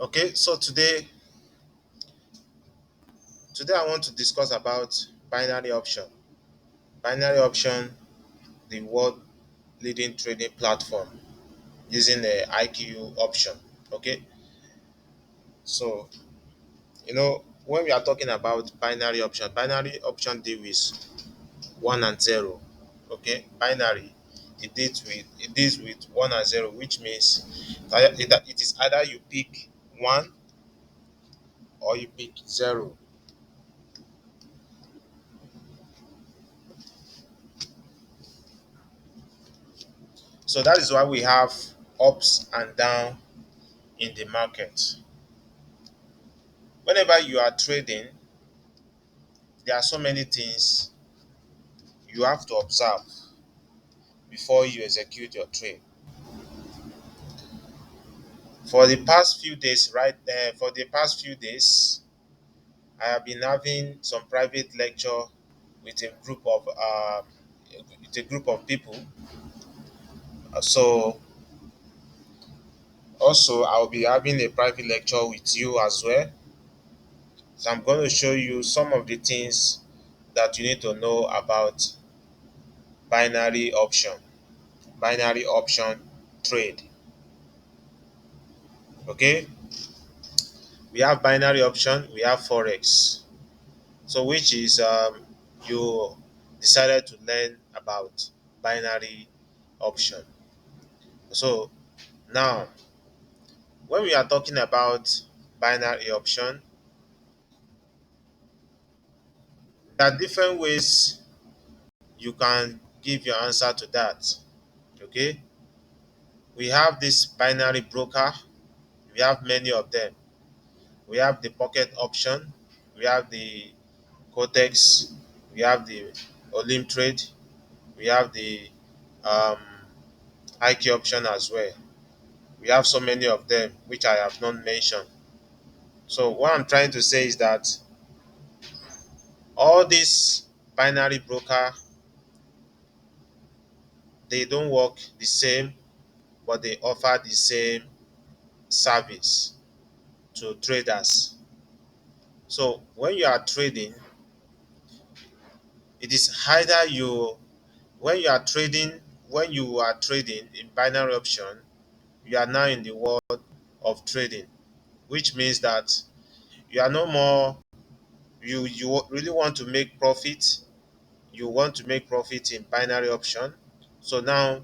Okay, so today I want to discuss about binary option. Binary option, the world leading trading platform using the IQ option. Okay, so when we are talking about binary option deal with one and zero. Okay, binary it deals with one and zero, which means that it is either you pick one or you pick zero. So that is why we have ups and down in the market. Whenever you are trading, there are so many things you have to observe before you execute your trade. For the past few days, I have been having some private lecture with a group of people. So also I'll be having a private lecture with you as well. So I'm going to show you some of the things that you need to know about binary option, binary option trade. Okay, we have binary option, we have forex. So which is you decided to learn about binary option. So now, when we are talking about binary option, there are different ways you can give your answer to that. Okay, we have this binary broker, we have many of them. We have the pocket option, we have the Cortex, we have the Olim trade, we have the um, IQ option as well. We have so many of them which I have not mentioned. So what I'm trying to say is that all these binary broker, they don't work the same, but they offer the same service to traders. So when you are trading, it is either you when you are trading when you are trading in binary option, you are now in the world of trading, which means that you are no more you really want to make profit. You want to make profit in binary option. So now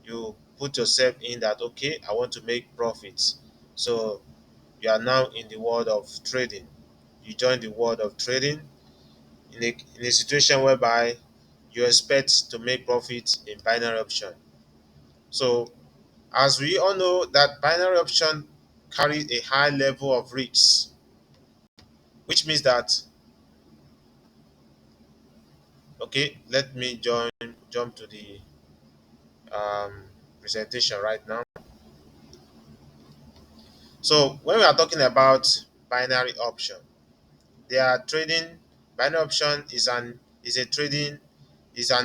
you put yourself in that, okay, I want to make profits. So you are now in the world of trading. You join the world of trading in a situation whereby you expect to make profit in binary option. So as we all know that binary option carries a high level of risks, which means that, okay, let me jump to the um, presentation right now. So when we are talking about binary option, they are trading. Binary option is an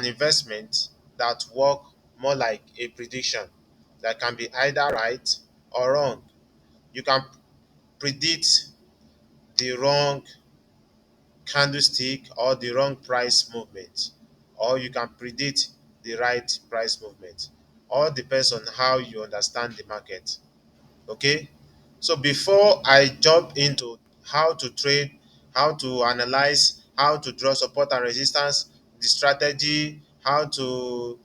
investment that work more like a prediction that can be either right or wrong. You can predict the wrong candlestick or the wrong price movement, or you can predict the right price movement. All depends on how you understand the market. Okay, so before I jump into how to trade, how to analyze, how to draw support and resistance, the strategy, how to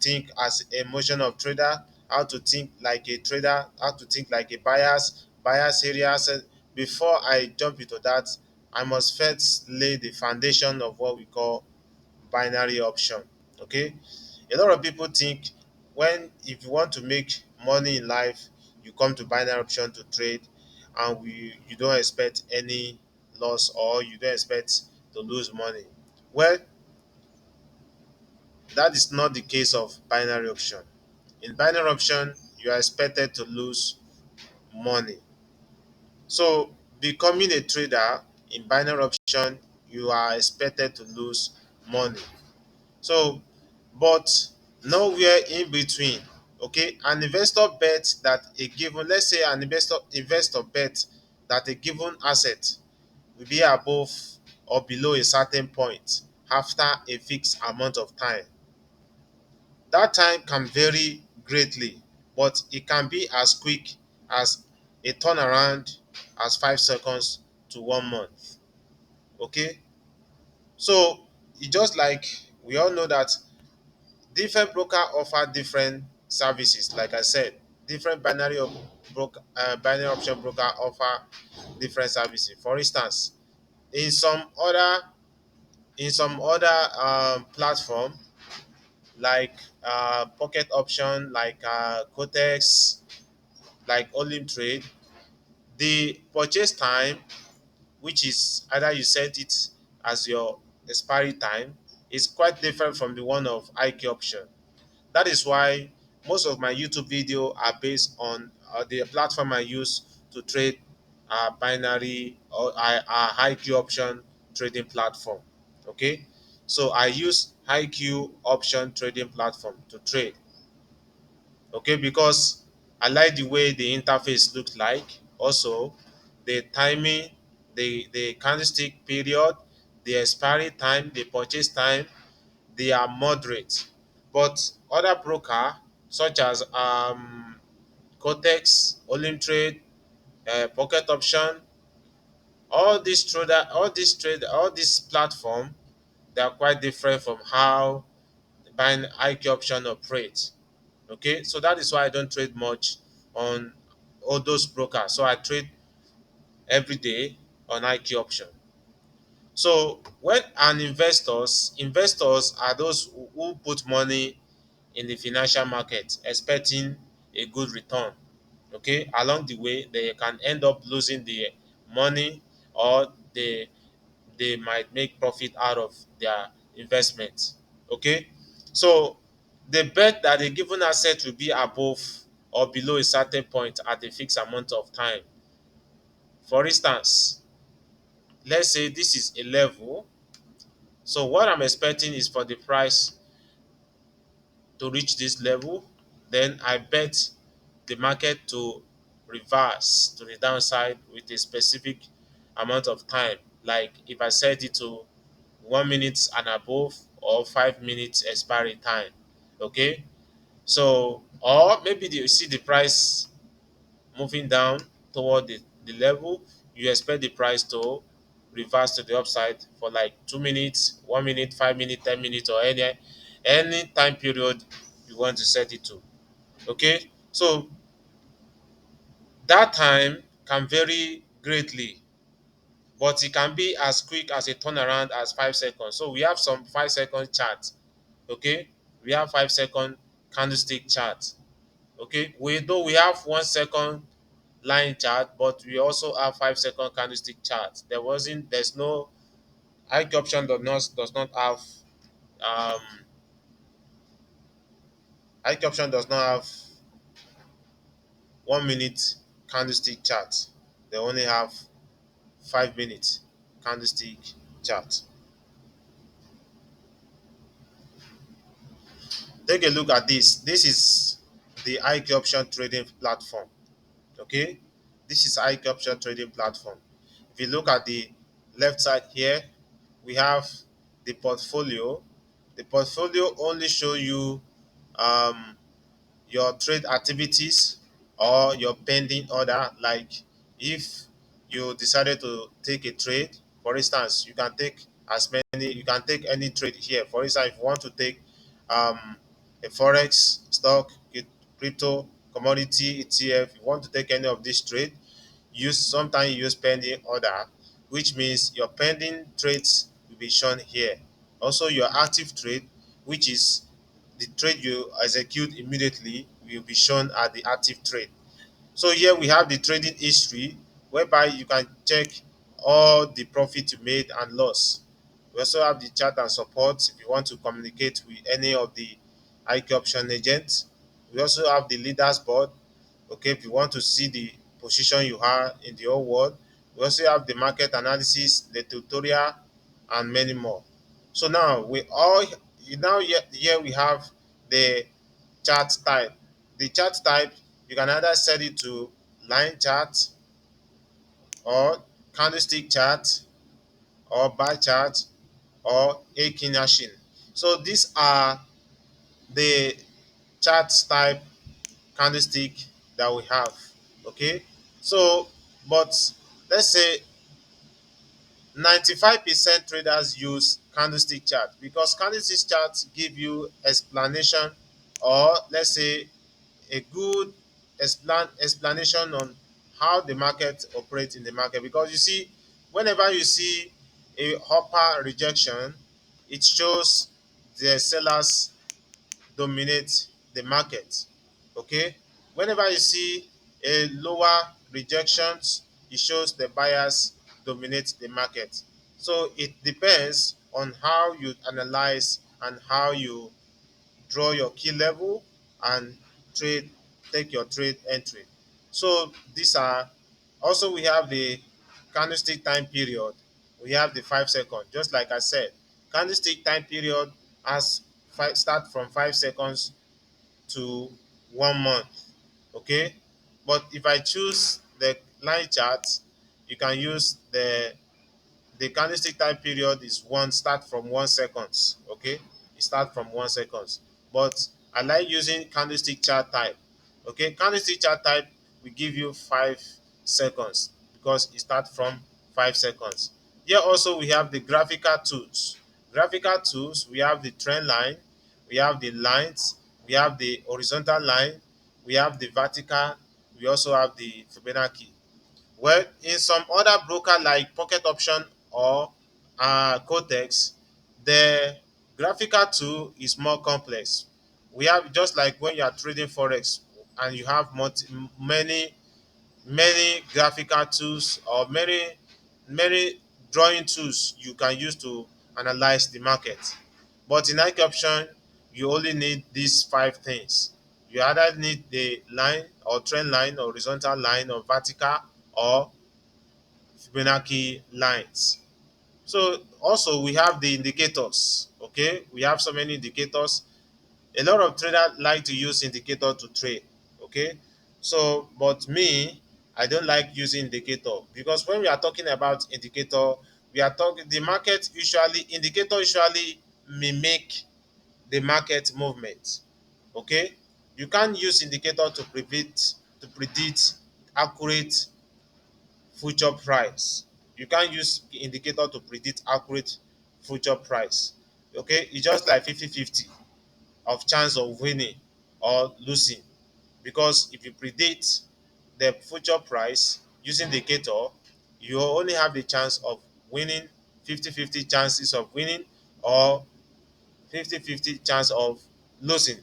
think as a motion of trader, how to think like a trader, how to think like a buyers areas. Before I jump into that, I must first lay the foundation of what we call binary option. Okay, a lot of people think when if you want to make money in life, you come to binary option to trade, and you don't expect any loss, or you don't expect to lose money. Well, that is not the case of binary option. In binary option, you are expected to lose money. So becoming a trader in binary option, you are expected to lose money. So, but nowhere in between. Okay, an investor bet that a given, let's say an investor bet that a given asset will be above or below a certain point after a fixed amount of time. That time can vary greatly, but it can be as quick as a turnaround as 5 seconds to 1 month. Okay, so it just like we all know that different broker offer different services. Like I said, different binary option broker offer different services. For instance, in some other platform like pocket option, like Cotex, like Olim Trade, the purchase time, which is either you set it as your expiry time, is quite different from the one of IK option. That is why most of my YouTube video are based on the platform I use to trade binary or high Q option trading platform. Okay, so I use high Q option trading platform to trade. Okay, because I like the way the interface looks like. Also, the timing, the candlestick period, the expiry time, the purchase time, they are moderate. But other broker such as Cotex, Olim Trade, Pocket Option, all these platform, they are quite different from how buying IQ option operates. Okay, so that is why I don't trade much on all those brokers. So I trade every day on IQ option. So when an investors are those who put money in the financial market expecting a good return. Okay, along the way they can end up losing the money, or they might make profit out of their investment. Okay, so they bet that a given asset will be above or below a certain point at a fixed amount of time. For instance, let's say this is a level. So what I'm expecting is for the price to reach this level. Then I bet the market to reverse to the downside with a specific amount of time. Like if I set it to 1 minute and above, or 5 minutes expiry time. Okay. So, or maybe you see the price moving down toward the level, you expect the price to reverse to the upside for like 2 minutes, 1 minute, 5 minutes, 10 minutes, or any time period you want to set it to. Okay, so that time can vary greatly, but it can be as quick as a turnaround as 5 seconds. So we have some 5 second chart. Okay, we have 5 second candlestick chart. Okay, we though we have 1 second line chart, but we also have 5 second candlestick chart. There's no IQ option does not have um IQ option does not have 1 minute candlestick chart. They only have 5 minute candlestick chart. Take a look at this. This is the IQ option trading platform. Okay, this is IQ option trading platform. If you look at the left side here, we have the portfolio. The portfolio only show you um, your trade activities or your pending order. Like if you decided to take a trade, for instance, you can take any trade here. For instance, if you want to take a forex, stock, crypto, commodity, ETF, you want to take any of this trade, sometimes you use pending order, which means your pending trades will be shown here. Also, your active trade, which is the trade you execute immediately, will be shown at the active trade. So here we have the trading history, whereby you can check all the profit you made and loss. We also have the chart and support if you want to communicate with any of the IQ option agents. We also have the leaders board. Okay, if you want to see the position you have in the whole world. We also have the market analysis, the tutorial, and many more. So now we all now here we have the chart type. the chart type, you can either set it to line chart or candlestick chart or bar chart or Akinashin. So these are the chart type candlestick that we have. Okay, so but let's say 95% traders use candlestick chart because candlestick charts give you explanation, or let's say a good explanation on how the market operates in the market. Because you see, whenever you see a upper rejection, it shows the sellers dominate the market. Okay, whenever you see a lower rejections, it shows the buyers dominate the market. So it depends on how you analyze and how you draw your key level and trade take your trade entry. So these are also, we have the candlestick time period. We have the 5 second. Just like I said, candlestick time period has start from 5 seconds to 1 month. Okay, but if I choose the line chart, you can use the candlestick time period is one start from 1 seconds. Okay, it start from 1 seconds, but I like using candlestick chart type. Okay, candlestick chart type will give you 5 seconds because it start from 5 seconds. Here also we have the graphical tools. Graphical tools, we have the trend line, we have the lines, we have the horizontal line, we have the vertical, we also have the Fibonacci. Well, in some other broker like Pocket Option or Cotex, the graphical tool is more complex. We have, just like when you are trading forex and you have many graphical tools or many drawing tools you can use to analyze the market. But in IQ option, you only need these 5 things. You either need the line or trend line or horizontal line or vertical or Fibonacci lines. So also we have the indicators. Okay, we have so many indicators. A lot of traders like to use indicator to trade. Okay, so but me, I don't like using indicator because when we are talking about indicator, we are talking the market usually indicator usually mimic the market movement. Okay, you can't use indicator to predict accurate future price. You can't use indicator to predict accurate future price. Okay, it's just like 50-50 of chance of winning or losing. Because if you predict the future price using the indicator, you only have the chance of winning, 50-50 chances of winning, or 50-50 chance of losing.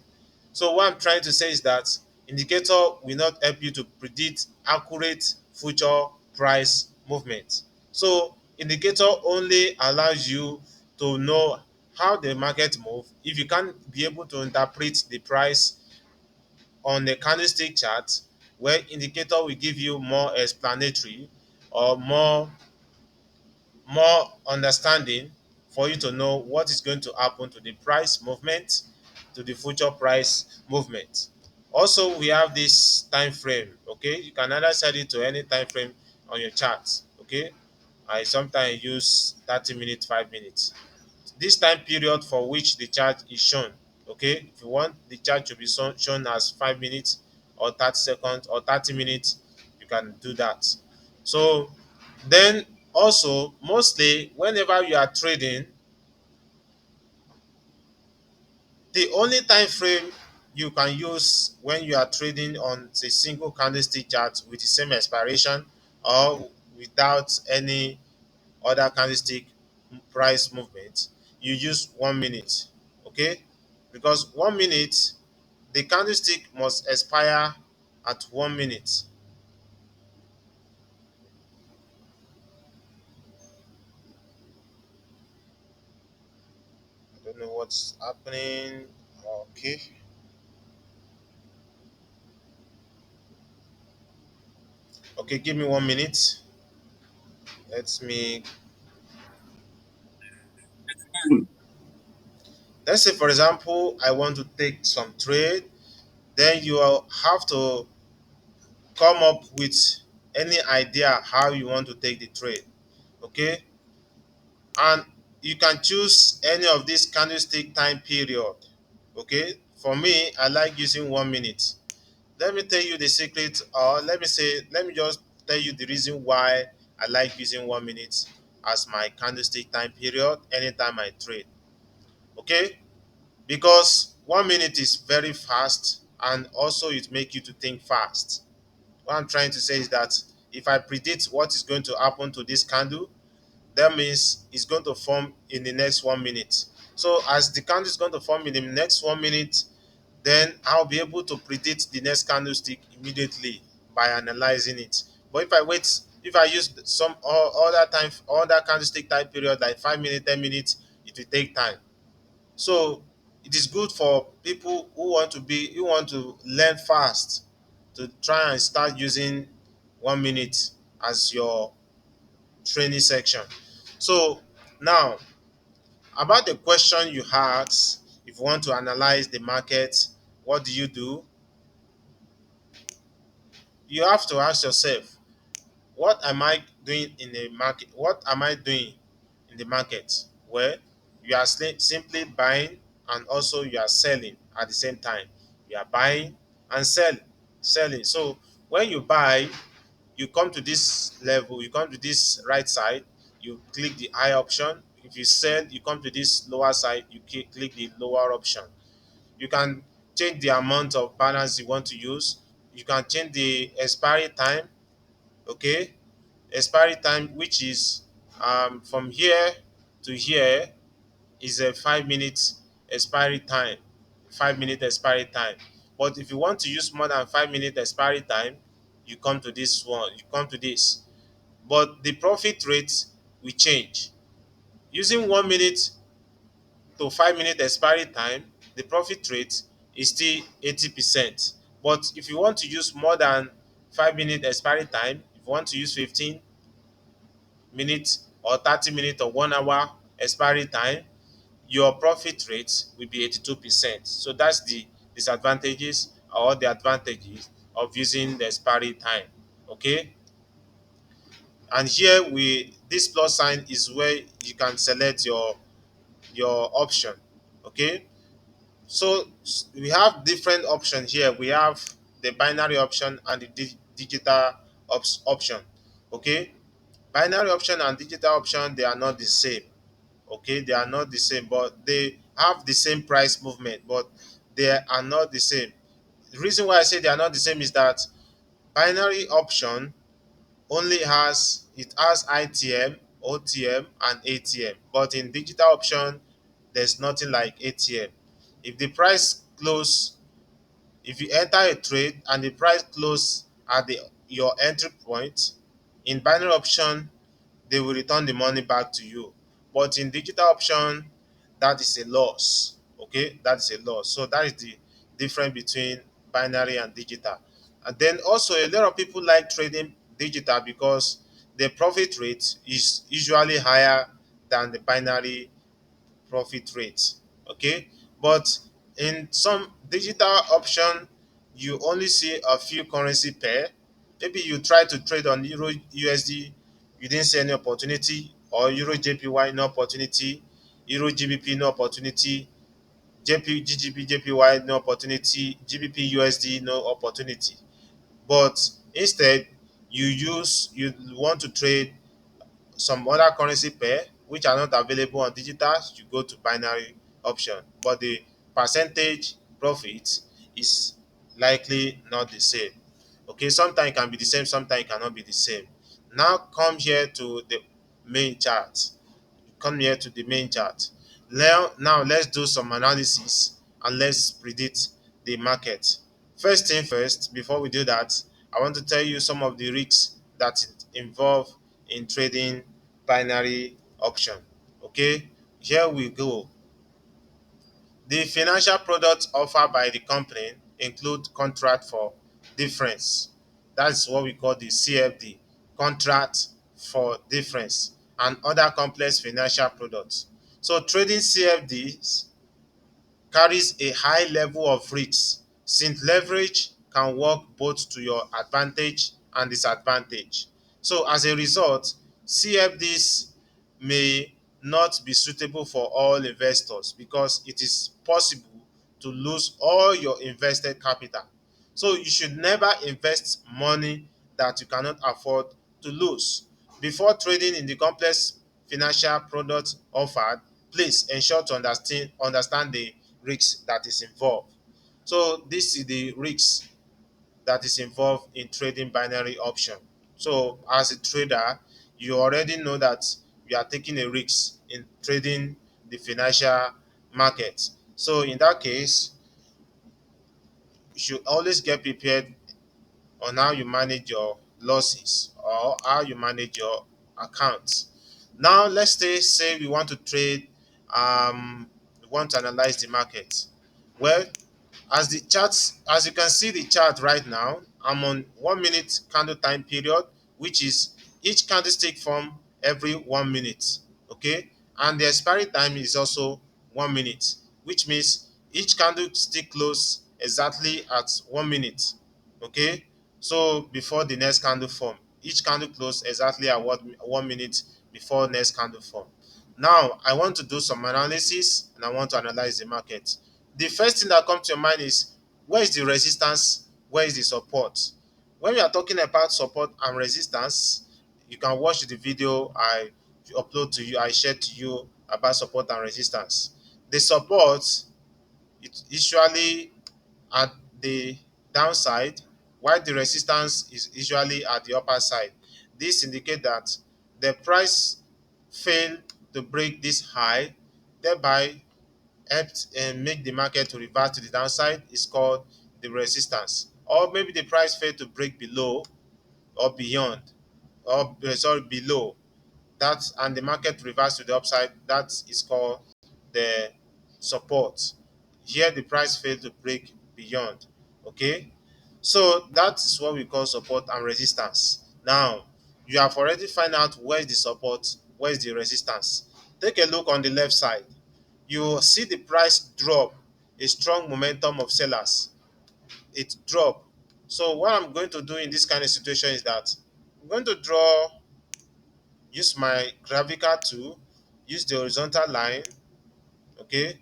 So what I'm trying to say is that indicator will not help you to predict accurate future price movement. So indicator only allows you to know how the market move. If you can't be able to interpret the price on the candlestick chart, where indicator will give you more explanatory or more understanding for you to know what is going to happen to the price movement, to the future price movement. Also, we have this time frame. Okay, you can either set it to any time frame on your chart. Okay, I sometimes use 30 minutes, 5 minutes. This time period for which the chart is shown. Okay, if you want the chart to be shown as 5 minutes or 30 seconds or 30 minutes, you can do that. So then also, mostly whenever you are trading, the only time frame you can use when you are trading on a single candlestick chart with the same expiration or without any other candlestick price movement, you use 1 minute. Okay, because 1 minute, the candlestick must expire at 1 minute. I don't know what's happening. Okay, okay, give me 1 minute. Let me, let's say for example I want to take some trade Then you will have to come up with any idea how you want to take the trade. Okay, and you can choose any of these candlestick time period. Okay, for me, I like using 1 minute. Let me tell you the secret, or let me just tell you the reason why I like using 1 minute as my candlestick time period anytime I trade. Okay, because 1 minute is very fast, and also it make you to think fast. What I'm trying to say is that if I predict what is going to happen to this candle, that means it's going to form in the next 1 minute. So as the candle is going to form in the next 1 minute, then I'll be able to predict the next candlestick immediately by analyzing it. But if I wait, if I use some other time, other candlestick time period like 5 minutes, 10 minutes, it will take time. So it is good for people who want to learn fast to try and start using 1 minute as your training section. So now, about the question you asked, if you want to analyze the market, what do you do? You have to ask yourself, what am I doing in the market? What am I doing in the market? Well, you are simply buying, and also you are selling at the same time. You are buying and selling. So when you buy, you come to this level, you come to this right side, you click the high option. If you sell, you come to this lower side, you click the lower option. You can change the amount of balance you want to use. You can change the expiry time. Okay, expiry time, which is from here to here, is a 5 minutes expiry time. 5 minute expiry time. But if you want to use more than 5 minute expiry time, you come to this one, you come to this. But the profit rate will change. Using 1 minute to 5 minute expiry time, the profit rate is still 80%. But if you want to use more than 5 minute expiry time, if you want to use 15 minutes or 30 minutes or 1 hour expiry time, your profit rate will be 82%. So that's the disadvantages or the advantages of using the expiry time. Okay, and here we this plus sign is where you can select your option. Okay, so we have different options here. We have the binary option and the digital option. Okay, binary option and digital option, they are not the same. Okay, they are not the same, but they have the same price movement, but they are not the same. The reason why I say they are not the same is that binary option only has ITM, OTM, and ATM. But in digital option, there's nothing like ATM. If the price close, if you enter a trade and the price close at the your entry point, in binary option, they will return the money back to you. But in digital option, that is a loss. Okay, that is a loss. So that is the difference between binary and digital. And then also a lot of people like trading digital because the profit rate is usually higher than the binary profit rate. Okay, but in some digital option, you only see a few currency pair. Maybe you try to trade on Euro USD, you didn't see any opportunity, or Euro JPY, no opportunity, Euro GBP, no opportunity, JP GGP JPY, no opportunity, GBP USD, no opportunity. But instead, you want to trade some other currency pair which are not available on digital, you go to binary option. But the percentage profit is likely not the same. Okay, sometimes it can be the same, sometimes it cannot be the same. Now come here to the main chart. Come here to the main chart. Now let's do some analysis and let's predict the market. First thing first, before we do that, I want to tell you some of the risks that involve in trading binary option. Okay, here we go. The financial products offered by the company include contract for difference. That's what we call the CFD, contract for difference, and other complex financial products. So trading CFDs carries a high level of risk since leverage can work both to your advantage and disadvantage. So as a result, CFDs may not be suitable for all investors because it is possible to lose all your invested capital. So you should never invest money that you cannot afford to lose. Before trading in the complex financial products offered, please ensure to understand the risks that is involved. So this is the risk that is involved in trading binary option. So as a trader, you already know that you are taking a risk in trading the financial market. So in that case, you should always get prepared on how you manage your losses or how you manage your accounts. Now let's say we want to trade, we want to analyze the market. Well, as you can see the chart right now, I'm on 1 minute candle time period, which is each candlestick form every 1 minute. Okay, and the expiry time is also 1 minute, which means each candlestick close exactly at 1 minute. Okay, so before the next candle form, each candle close exactly at what 1 minute before next candle form. Now I want to do some analysis and I want to analyze the market. The first thing that comes to your mind is, where is the resistance, where is the support? When we are talking about support and resistance, you can watch the video I shared to you about support and resistance. The support, it's usually at the downside, while the resistance is usually at the upper side. This indicates that the price failed to break this high, thereby helped make the market to revert to the downside, is called the resistance. Or maybe the price failed to break below or beyond, or below that, and the market reverses to the upside. That is called the support. Here the price failed to break beyond. Okay, so that is what we call support and resistance. Now you have already find out where is the support, where is the resistance. Take a look on the left side. You see the price drop, a strong momentum of sellers. It drop. So what I'm going to do in this kind of situation is that I'm going to use my graphical tool, use the horizontal line, okay,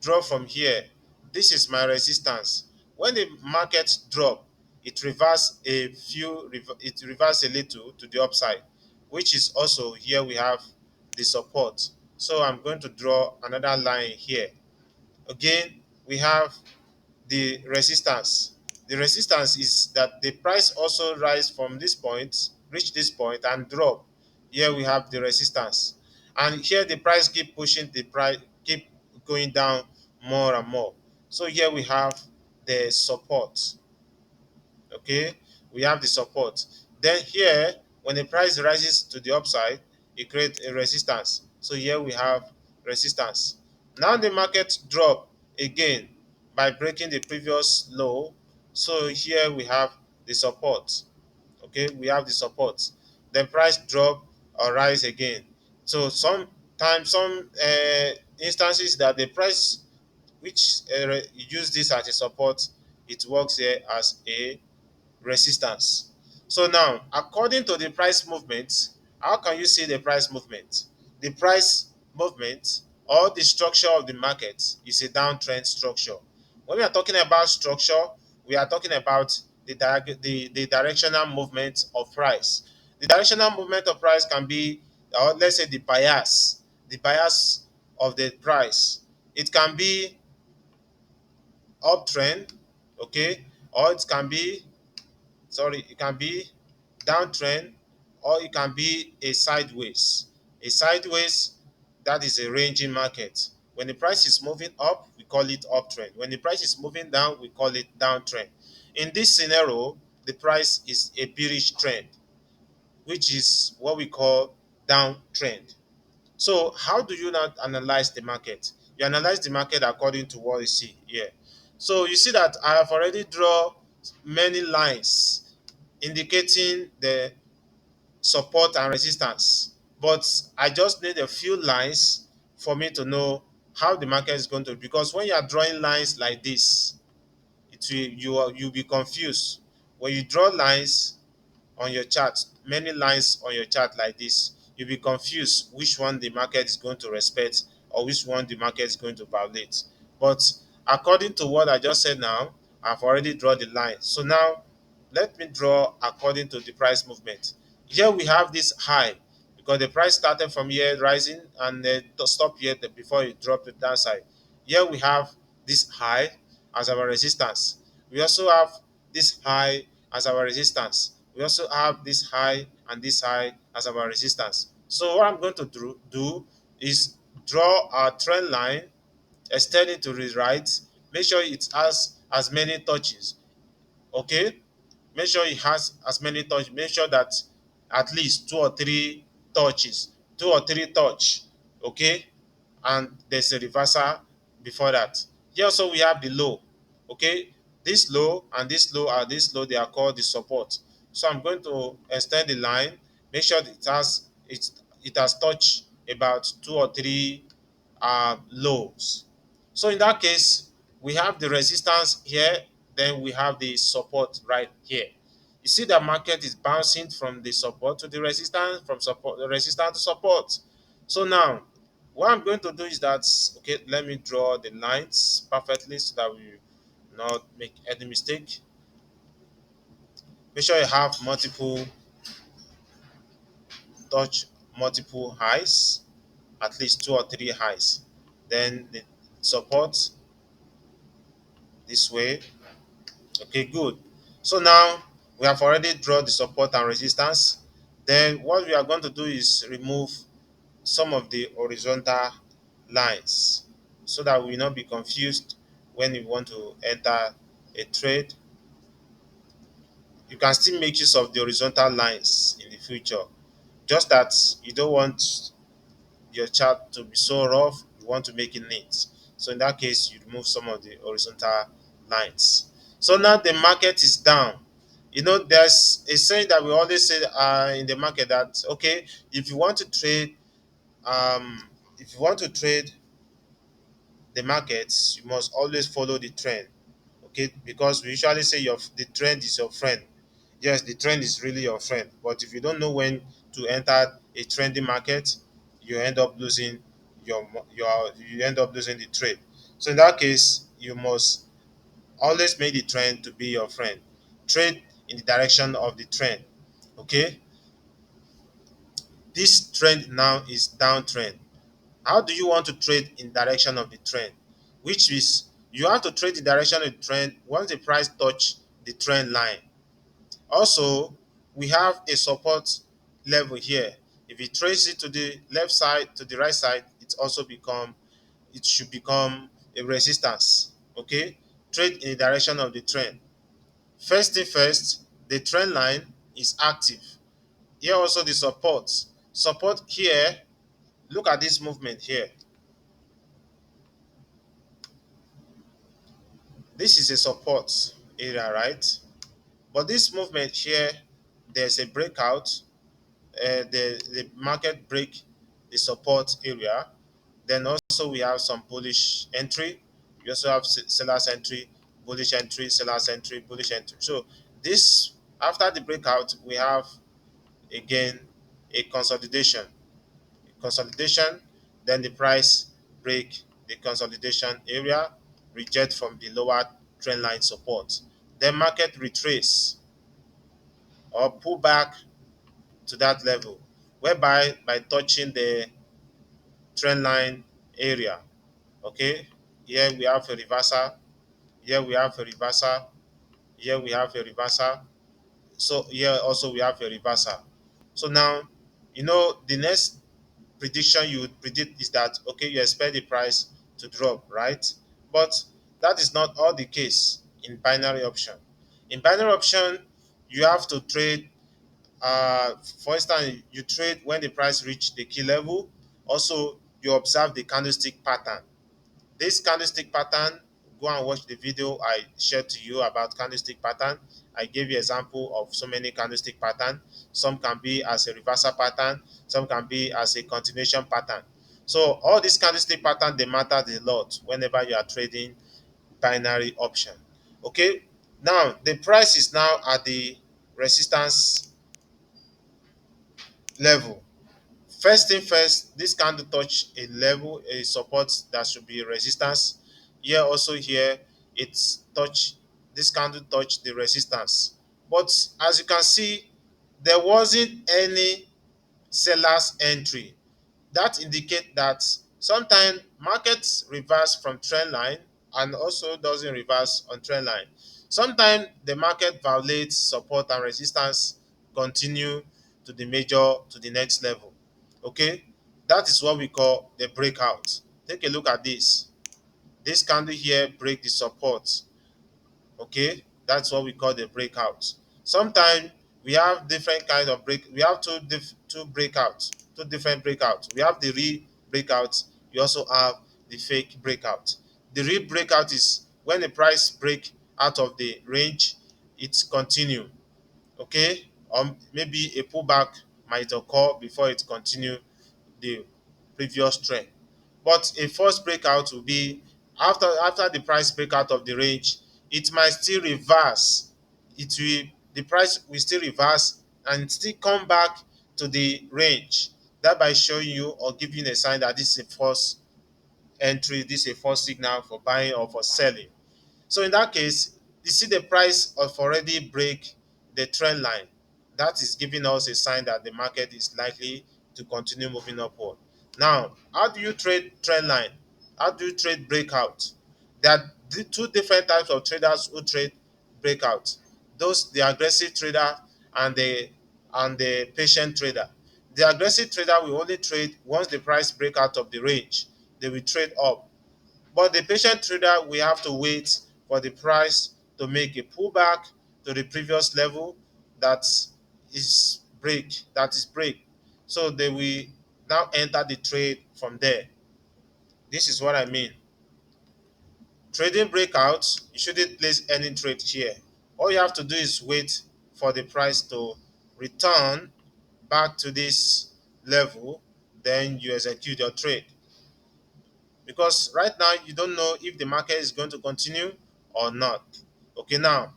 draw from here. This is my resistance. When the market drop, it reverse a little to the upside, which is also here we have the support. So I'm going to draw another line here. Again, we have the resistance. The resistance is that the price also rise from this point, reach this point and drop. Here we have the resistance. And here the price keep pushing the price, keep going down more and more. So here we have the support. Okay, we have the support. Then here, when the price rises to the upside, it creates a resistance. So here we have resistance. Now the market drop again by breaking the previous low. So here we have the support. Okay, we have the support. Then price drop or rise again. So sometimes some instances that the price which use this as a support, it works here as a resistance. So now, according to the price movement, how can you see the price movement? The price movement or the structure of the market is a downtrend structure. When we are talking about structure, we are talking about the directional movement of price. The directional movement of price can be, or let's say the bias of the price. It can be uptrend, okay, or it can be downtrend, or it can be a sideways. A sideways, that is a ranging market. When the price is moving up, we call it uptrend. When the price is moving down, we call it downtrend. In this scenario, the price is a bearish trend, which is what we call downtrend. So how do you now analyze the market? You analyze the market according to what you see here. So you see that I have already drawn many lines indicating the support and resistance. But I just need a few lines for me to know how the market is going to, because when you are drawing lines like this, you'll be confused when you draw lines on your chart, many lines on your chart like this. You'll be confused which one the market is going to respect or which one the market is going to violate. But according to what I just said now, I've already drawn the line. So now let me draw according to the price movement. Here we have this high because the price started from here rising and to stop here before it dropped to the downside. Here we have this high as our resistance. We also have this high as our resistance. We also have this high and this high as our resistance. So what I'm going to do is draw our trend line, extend it to the right, make sure it has as many touches. Okay, make sure it has as many touch, make sure that at least two or three touches, two or three touch. Okay, and there's a reversal before that. Here also we have the low. Okay, this low and this low are this low, they are called the support. So I'm going to extend the line, make sure that it has touched about two or three lows. So in that case, we have the resistance here, then we have the support right here. You see the market is bouncing from the support to the resistance, from support the resistance to support. So now, what I'm going to do is that, okay, let me draw the lines perfectly so that we not make any mistake. Make sure you have multiple touch, multiple highs, at least two or three highs. Then the support this way. Okay, good. So now we have already drawn the support and resistance. Then what we are going to do is remove some of the horizontal lines so that we will not be confused when we want to enter a trade. You can still make use of the horizontal lines in the future. Just that you don't want your chart to be so rough, you want to make it neat. So in that case, you remove some of the horizontal lines. So now the market is down. You know, there's a saying that we always say in the market that okay, if you want to trade, um, if you want to trade the markets, you must always follow the trend. Okay, because we usually say the trend is your friend. Yes, the trend is really your friend, but if you don't know when to enter a trending market, you end up losing you end up losing the trade. So in that case, you must always make the trend to be your friend. Trade in the direction of the trend. Okay, this trend now is downtrend. How do you want to trade in direction of the trend? Which is you have to trade the direction of the trend once the price touch the trend line. Also, we have a support level here. If you trace it to the left side, to the right side, it should become a resistance. Okay? Trade in the direction of the trend. First thing first, the trend line is active. Here also the support. Support here, look at this movement here. This is a support area, right? But this movement here, there's a breakout. The market break the support area. Then also we have some bullish entry. We also have sellers entry, bullish entry, sellers entry, bullish entry. So this after the breakout, we have again a consolidation. Consolidation, then the price break the consolidation area, reject from the lower trend line support. Then market retrace or pull back to that level, whereby by touching the trend line area. Okay, here we have a reversal, here we have a reversal, here we have a reversal. So here also we have a reversal. So now, the next prediction you would predict is that okay, you expect the price to drop, right? But that is not all the case in binary option. In binary option, you have to trade. For instance, you trade when the price reach the key level. Also, you observe the candlestick pattern. This candlestick pattern, go and watch the video I shared to you about candlestick pattern. I gave you example of so many candlestick pattern. Some can be as a reversal pattern, some can be as a continuation pattern. So all these candlestick pattern they matter a lot whenever you are trading binary option. Okay, now the price is now at the resistance level. First thing first, this candle touch a level, a support that should be resistance. Here also here, it's touch, this candle touch the resistance. But as you can see, there wasn't any seller's entry. That indicate that sometimes markets reverse from trend line and also doesn't reverse on trend line. Sometimes the market violates support and resistance, continue to the major to the next level. Okay, that is what we call the breakout. Take a look at this. This candle here break the support. Okay, that's what we call the breakout. Sometimes we have different kinds of break. We have two breakouts, two different breakouts. We have the real breakout. We also have the fake breakout. The real breakout is when the price break out of the range, it continue. Okay, or maybe a pullback might occur before it continue the previous trend. But a first breakout will be after the price breakout of the range, it might still reverse. It will the price will still reverse and still come back to the range. Thereby showing you or giving a sign that this is a false entry, this is a false signal for buying or for selling. So in that case, you see the price of already break the trend line. That is giving us a sign that the market is likely to continue moving upward. Now, how do you trade trend line? How do you trade breakout? There are two different types of traders who trade breakout. Those the aggressive trader and the patient trader. The aggressive trader will only trade once the price break out of the range. They will trade up, but the patient trader will have to wait for the price to make a pullback to the previous level that is break. So they will now enter the trade from there. This is what I mean. Trading breakouts, you shouldn't place any trade here. All you have to do is wait for the price to return back to this level, then you execute your trade. Because right now you don't know if the market is going to continue or not. Okay, now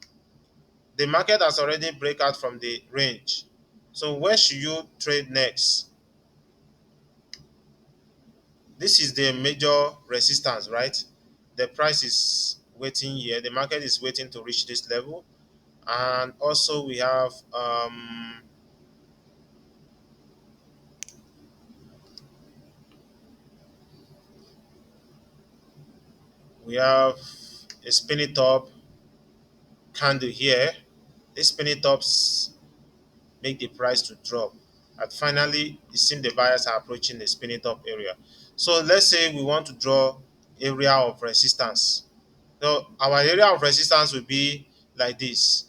the market has already break out from the range. So where should you trade next? This is the major resistance, right? The price is waiting here. The market is waiting to reach this level, and also we have a spinning top candle here. This spinning tops make the price to drop. And finally, it seems the buyers are approaching the spinning top area. So let's say we want to draw area of resistance. So our area of resistance will be like this.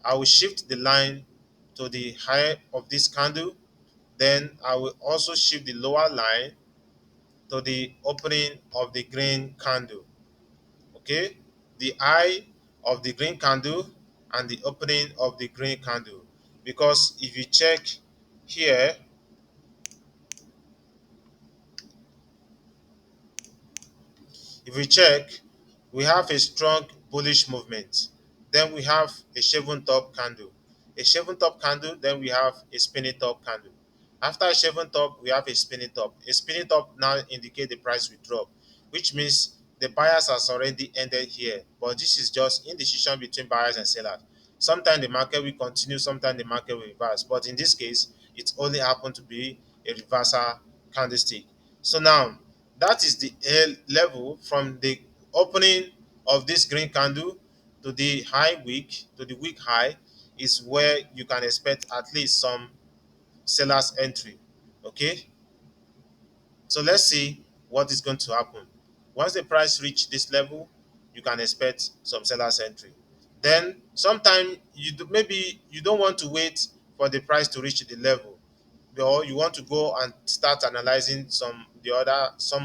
I will shift the line to the high of this candle. Then I will also shift the lower line to the opening of the green candle. Okay, the eye of the green candle and the opening of the green candle. Because if you check here, if we check, we have a strong bullish movement. Then we have a shaven top candle. A shaven top candle, then we have a spinning top candle. After a shaven top, we have a spinning top. A spinning top now indicate the price will drop, which means the buyers has already ended here. But this is just indecision between buyers and sellers. Sometimes the market will continue, sometimes the market will reverse. But in this case, it only happened to be a reversal candlestick. So now that is the level from the opening of this green candle to the high wick, to the wick high, is where you can expect at least some seller's entry. Okay, so let's see what is going to happen. Once the price reach this level, you can expect some seller's entry. Then sometime maybe you don't want to wait for the price to reach the level, or you want to go and start analyzing some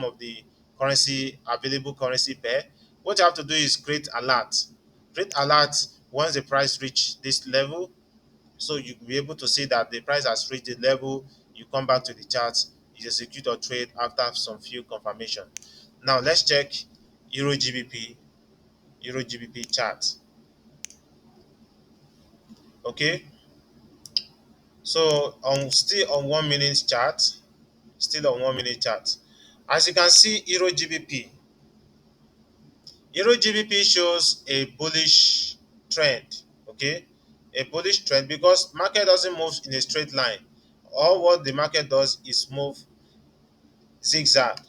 of the currency available currency pair. What you have to do is create alert. Create alert once the price reach this level, so you'll be able to see that the price has reached the level. You come back to the chart, you execute your trade after some few confirmation. Now let's check Euro GBP chart. Okay, so on still on 1 minute chart, still on 1 minute chart. As you can see, Euro GBP shows a bullish trend. Okay, a bullish trend because market doesn't move in a straight line. All what the market does is move zigzag,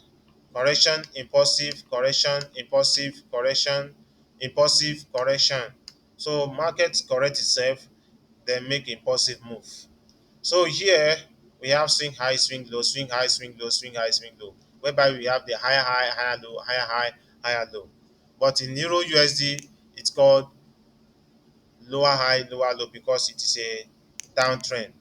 correction, impulsive, correction, impulsive, correction, impulsive, correction. So market correct itself, then make impulsive move. So here we have swing high, swing low, swing high, swing low, swing high, swing low, whereby we have the higher high, higher low, higher high, higher low. But in Euro USD, it's called lower high, lower low because it is a downtrend.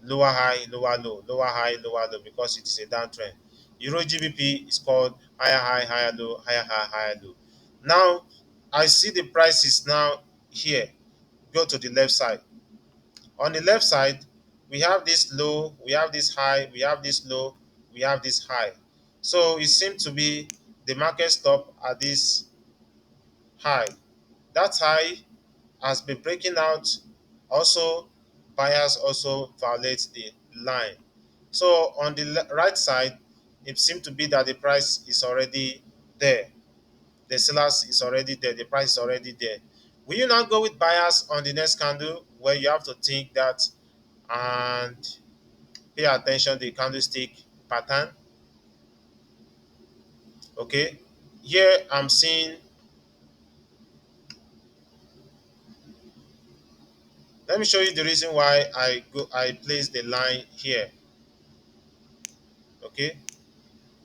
Lower high, lower low, lower high, lower low because it is a downtrend. Euro GBP is called higher high, higher low, higher high, higher low. Now I see the prices now here. Go to the left side. On the left side, we have this low, we have this high, we have this low, we have this high. So it seems to be the market stop at this high. That high has been breaking out. Also, buyers also violate the line. So on the right side, it seems to be that the price is already there. The sellers is already there. The price is already there. Will you now go with buyers on the next candle where you have to think that and pay attention to the candlestick pattern? Okay. Here I'm seeing, let me show you the reason why I place the line here. Okay.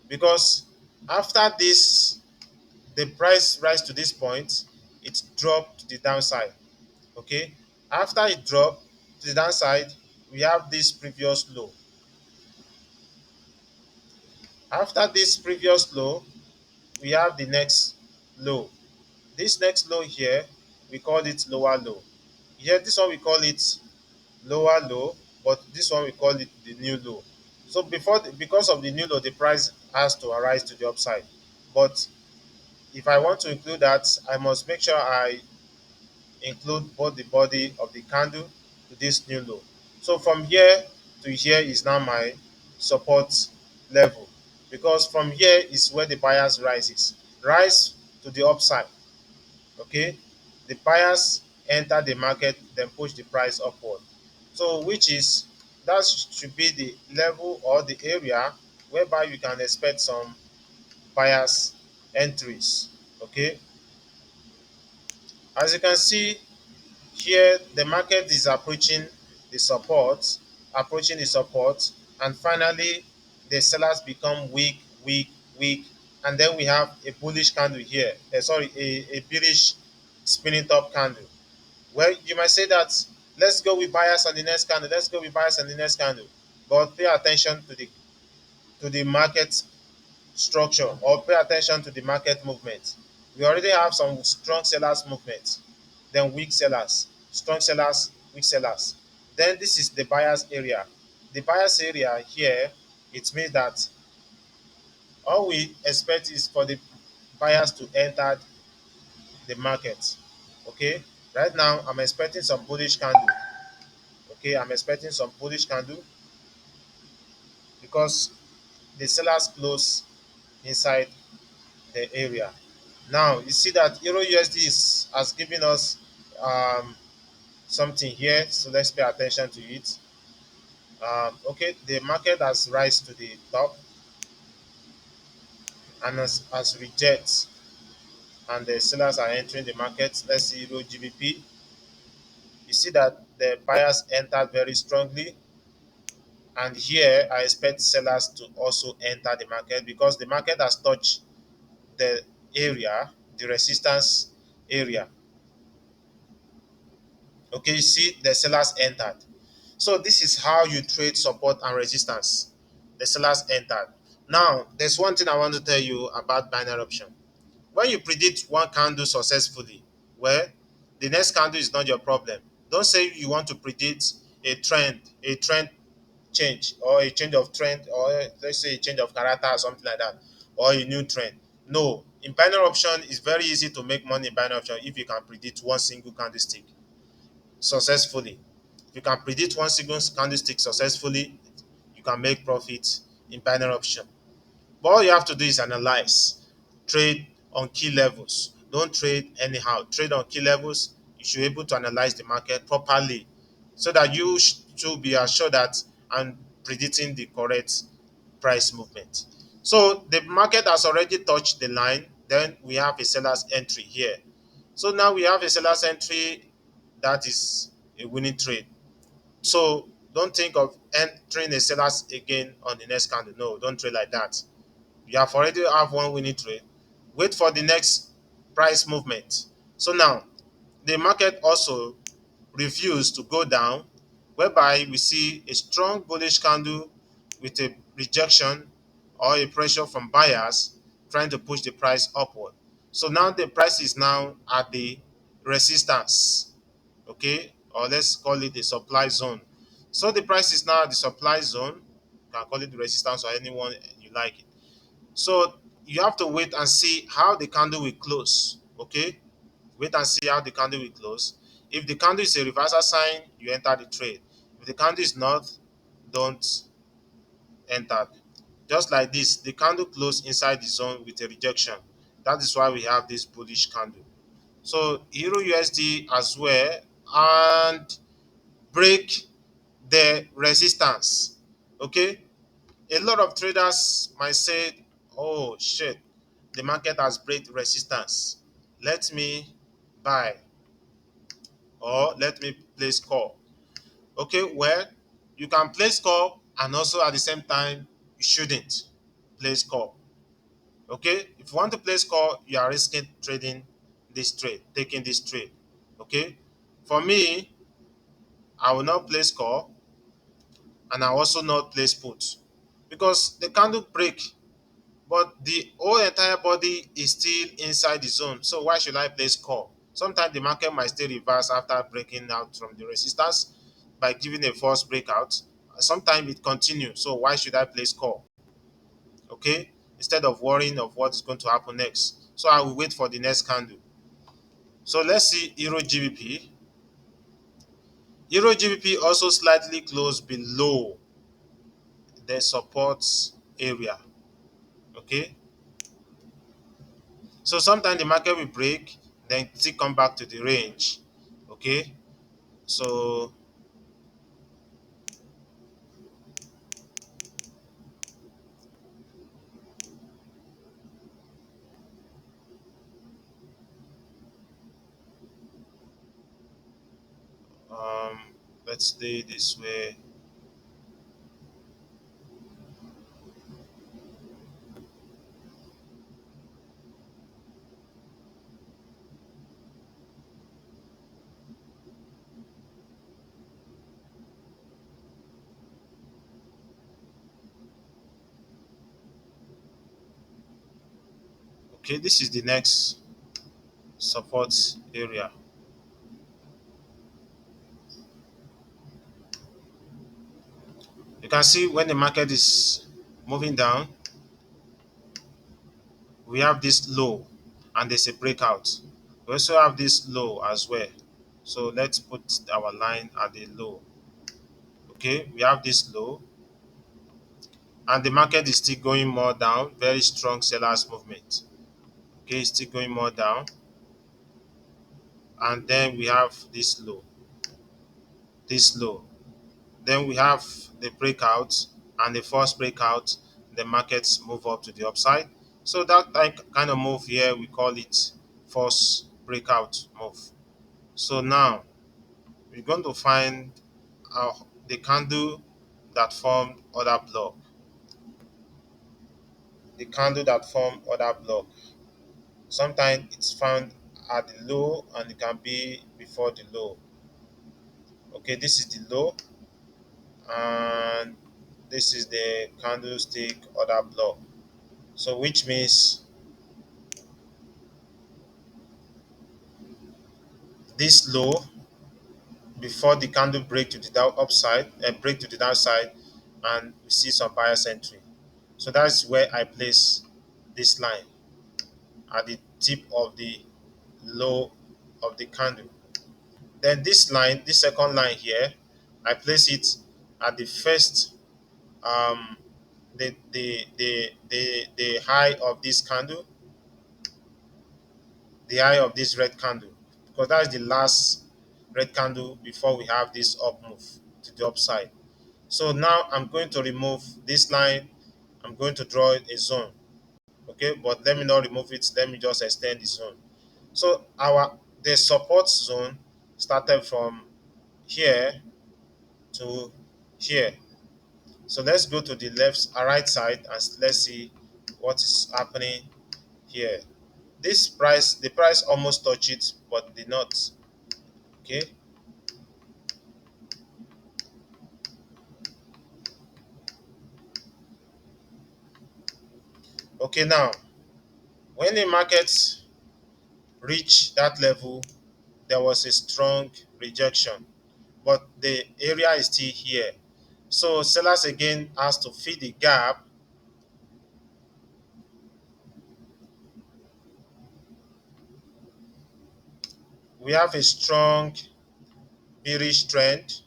Because after this, the price rise to this point, it dropped to the downside. Okay, after it dropped to the downside, we have this previous low. After this previous low, we have the next low. This next low here, we call it lower low. Here, this one we call it lower low, but this one we call it the new low. So because of the new low, the price has to arise to the upside. But if I want to include that, I must make sure I include both the body of the candle to this new low. So from here to here is now my support level, because from here is where the buyers rise to the upside. Okay, the buyers enter the market, then push the price upward. So which is that should be the level or the area whereby you can expect some buyers entries. Okay, as you can see, here, the market is approaching the support, and finally, the sellers become weak, weak, weak, and then we have a bullish candle here. Sorry, a bearish spinning top candle. Well, you might say that let's go with buyers on the next candle. Let's go with buyers on the next candle, but pay attention to the market structure, or pay attention to the market movement. We already have some strong sellers movement, then weak sellers, strong sellers, weak sellers. Then this is the buyer's area. The buyer's area here, it means that all we expect is for the buyers to enter the market. Okay, right now I'm expecting some bullish candle. Okay, I'm expecting some bullish candle because the sellers close inside the area. Now you see that Euro USD has given us something here, so let's pay attention to it. Okay, the market has rise to the top and has reject, and the sellers are entering the market. Let's see Euro GBP. You see that the buyers entered very strongly, and here I expect sellers to also enter the market because the market has touched the area, the resistance area. Okay, you see the sellers entered. So this is how you trade support and resistance. The sellers entered. Now, there's one thing I want to tell you about binary option. When you predict one candle successfully, well, the next candle is not your problem. Don't say you want to predict a trend change, or a change of trend, or let's say a change of character or something like that, or a new trend. No, in binary option, it's very easy to make money in binary option if you can predict one single candlestick. successfully. If you can predict one single candlestick successfully, you can make profit in binary option. But all you have to do is analyze, trade on key levels. Don't trade anyhow. Trade on key levels. You should be able to analyze the market properly so that you should be assured that I'm predicting the correct price movement. So the market has already touched the line. Then we have a seller's entry here. So now we have a seller's entry that is a winning trade. So don't think of entering a seller's again on the next candle. No, don't trade like that. You have already have one winning trade. Wait for the next price movement. So now the market also refused to go down, whereby we see a strong bullish candle with a rejection or a pressure from buyers trying to push the price upward. So now the price is now at the resistance, okay, or let's call it the supply zone. So the price is now at the supply zone. You can call it the resistance or anyone you like it. So you have to wait and see how the candle will close. Okay, wait and see how the candle will close. If the candle is a reversal sign, you enter the trade. If the candle is not, don't enter. Just like this, the candle closed inside the zone with a rejection. That is why we have this bullish candle. So Euro USD as well and break the resistance. Okay, a lot of traders might say, oh shit, the market has break resistance. Let me buy or let me place call. Okay, well, you can place call and also at the same time you shouldn't place call. Okay, if you want to place call, you are risking trading this trade, taking this trade. Okay, for me, I will not place call and I also not place put because the candle break, but the whole entire body is still inside the zone. So why should I place call? Sometimes the market might still reverse after breaking out from the resistance by giving a false breakout. Sometimes it continues. So why should I place call? Okay, instead of worrying of what is going to happen next. So I will wait for the next candle. So let's see Euro GBP. Euro GBP also slightly closed below the support area. Okay, so sometimes the market will break, then still come back to the range. Okay, so um, let's stay this way. Okay, this is the next support area. You can see when the market is moving down, we have this low and there's a breakout. We also have this low as well. So let's put our line at the low. Okay, we have this low and the market is still going more down. Very strong sellers movement. Okay, it's still going more down. And then we have this low, this low. Then we have the breakout and the first breakout, the markets move up to the upside. So that kind of move here, we call it first breakout move. So now we're going to find the candle that formed other block. The candle that formed other block. Sometimes it's found at the low and it can be before the low. Okay, this is the low and this is the candlestick other block. So which means this low before the candle break to the down upside and break to the downside and we see some bias entry. So that's where I place this line at the tip of the low of the candle. Then this line, this second line here, I place it at the first the high of this candle, the high of this red candle, because that is the last red candle before we have this up move to the upside. So now I'm going to remove this line. I'm going to draw a zone. Okay, but let me not remove it. Let me just extend the zone. So our the support zone started from here to here. So let's go to the left right side and let's see what is happening here. This price, the price almost touched it, but did not. Okay. Okay. Now, when the market reached that level, there was a strong rejection, but the area is still here. So sellers again has to fill the gap. We have a strong bearish trend,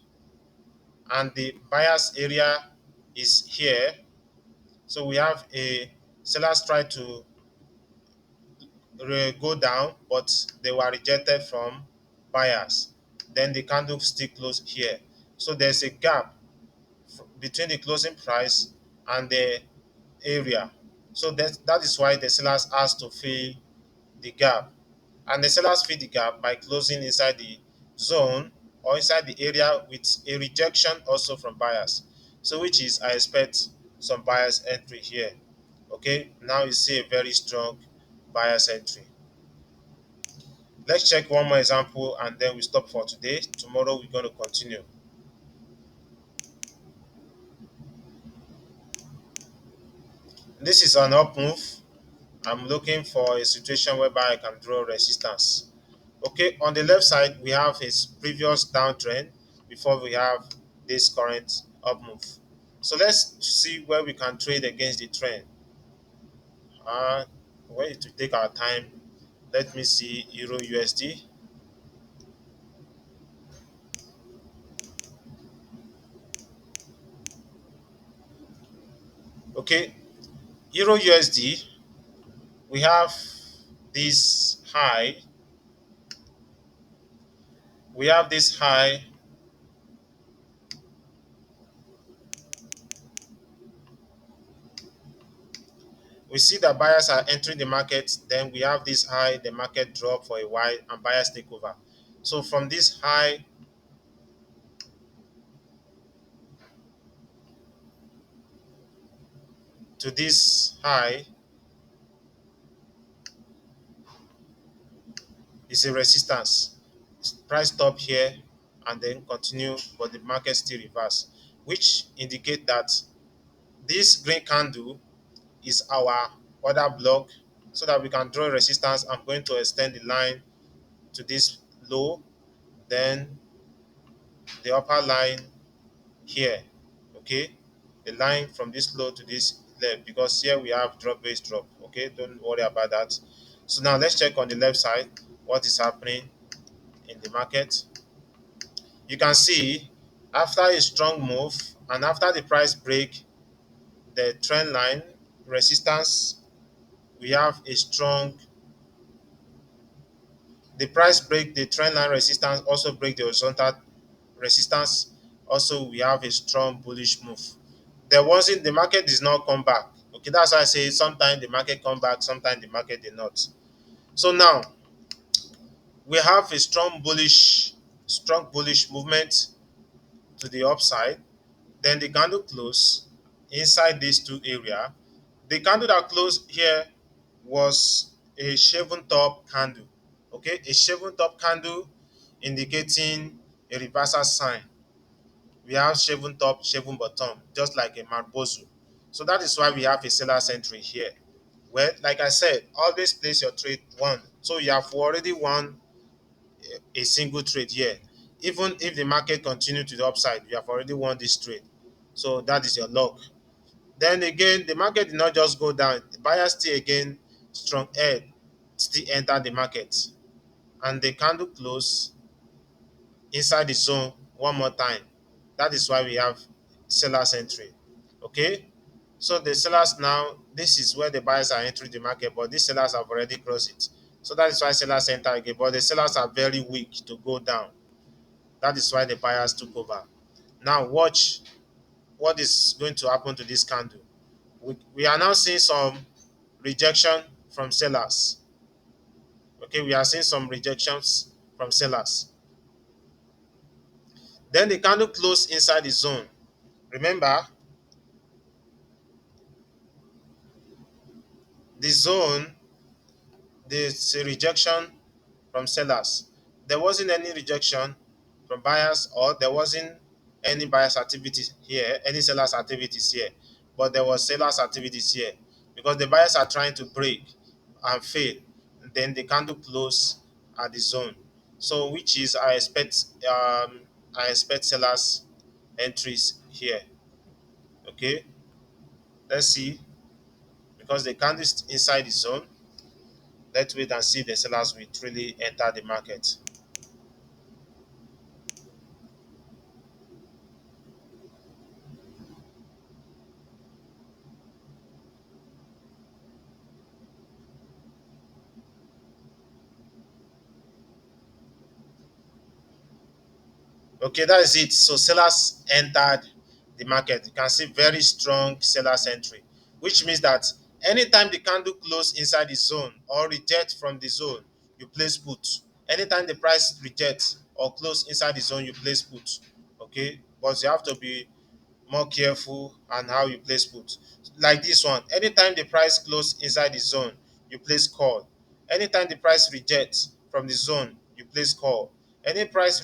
and the buyers area is here. So we have a sellers try to go down, but they were rejected from buyers. Then the candle still closed here. So there's a gap between the closing price and the area. So that is why the sellers has to fill the gap. And the sellers fill the gap by closing inside the zone or inside the area with a rejection also from buyers. So which is I expect some buyers entry here. Okay, now you see a very strong buyers entry. Let's check one more example and then we stop for today. Tomorrow we're going to continue. This is an up move. I'm looking for a situation whereby I can draw resistance. Okay, on the left side, we have his previous downtrend before we have this current up move. So let's see where we can trade against the trend. Wait to take our time. Let me see Euro USD. Okay, Euro USD, we have this high. We have this high. We see that buyers are entering the market, then we have this high, the market drop for a while, and buyers take over. So from this high to this high is a resistance. Price stop here and then continue, but the market still reverse, which indicate that this green candle is our order block so that we can draw resistance. I'm going to extend the line to this low, then the upper line here. Okay, the line from this low to this left, because here we have drop base drop. Okay, don't worry about that. So now let's check on the left side what is happening in the market. You can see after a strong move and after the price break the trend line resistance, we have a strong, the price break the trend line resistance, also break the horizontal resistance. Also we have a strong bullish move. There wasn't, the market does not come back. Okay, that's why I say sometimes the market come back, sometimes the market did not. So now we have a strong bullish movement to the upside. Then the candle close inside these two area. The candle that closed here was a shaven top candle. Okay, a shaven top candle indicating a reversal sign. We have shaven top, shaven bottom, just like a marbozu. So that is why we have a seller's entry here. Well, like I said, always place your trade one. So you have already won a single trade here. Even if the market continue to the upside, you have already won this trade. So that is your luck. Then again, the market did not just go down. The buyers still again strong head still enter the market. And the candle close inside the zone one more time. That is why we have sellers entry. Okay, so the sellers now, this is where the buyers are entering the market, but these sellers have already closed it. So that is why sellers enter again, but the sellers are very weak to go down. That is why the buyers took over. Now watch what is going to happen to this candle. We are now seeing some rejection from sellers. Okay, we are seeing some rejections from sellers. Then the candle closed inside the zone. Remember, the zone, there's a rejection from sellers. There wasn't any rejection from buyers, or there wasn't any buyers activities here, any sellers activities here, but there was sellers activities here because the buyers are trying to break and fail. Then the candle close at the zone. So which is I expect sellers entries here. Okay, let's see, because the candle is inside the zone. Let's wait and see if the sellers will truly enter the market. Okay, that is it. So sellers entered the market. You can see very strong sellers entry, which means that anytime the candle close inside the zone or reject from the zone, you place put. Anytime the price rejects or close inside the zone, you place put. Okay, but you have to be more careful on how you place put. Like this one, anytime the price close inside the zone, you place call. Anytime the price rejects from the zone, you place call. Any price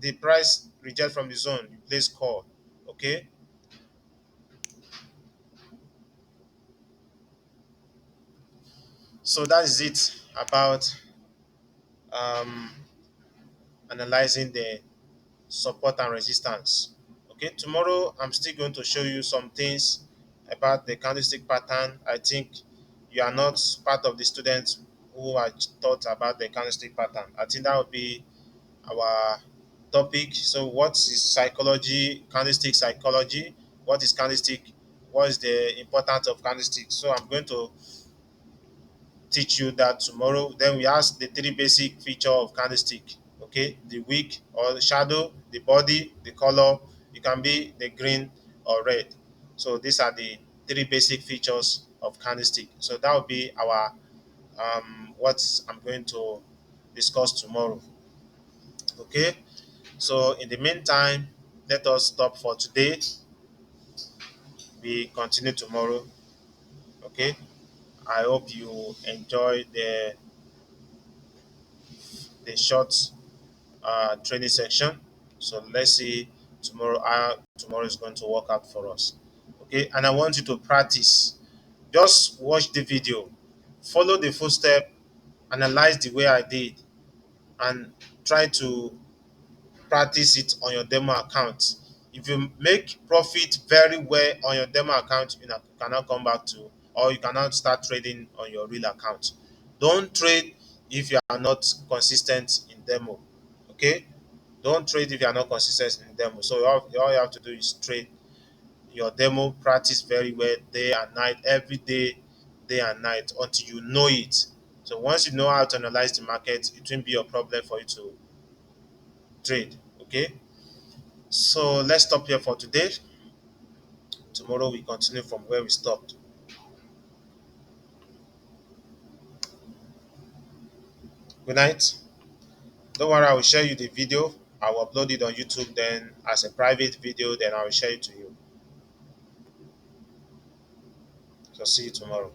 the price reject from the zone, you place call. Okay, so that is it about um, analyzing the support and resistance. Okay, tomorrow I'm still going to show you some things about the candlestick pattern. I think you are not part of the students who are taught about the candlestick pattern. I think that would be our topic. So, what is psychology, candlestick psychology? What is candlestick? What is the importance of candlestick? So, I'm going to teach you that tomorrow. Then we ask the three basic feature of candlestick. Okay, the wick or the shadow, the body, the color. It can be the green or red. So these are the three basic features of candlestick. So that will be our what I'm going to discuss tomorrow. Okay. So in the meantime, let us stop for today. We continue tomorrow. Okay. I hope you enjoy the short training section. So let's see tomorrow how tomorrow is going to work out for us. Okay, and I want you to practice. Just watch the video, follow the footstep, analyze the way I did, and try to practice it on your demo account. If you make profit very well on your demo account, you cannot come back to, or you cannot start trading on your real account. Don't trade if you are not consistent in demo. Okay, don't trade if you are not consistent in demo. So all you have to do is trade your demo, practice very well day and night, every day and night until you know it. So once you know how to analyze the market, it won't be a problem for you to trade. Okay. So let's stop here for today. Tomorrow we continue from where we stopped. Good night. Don't worry, I will share you the video. I will upload it on YouTube then as a private video, then I will share it to you. So see you tomorrow.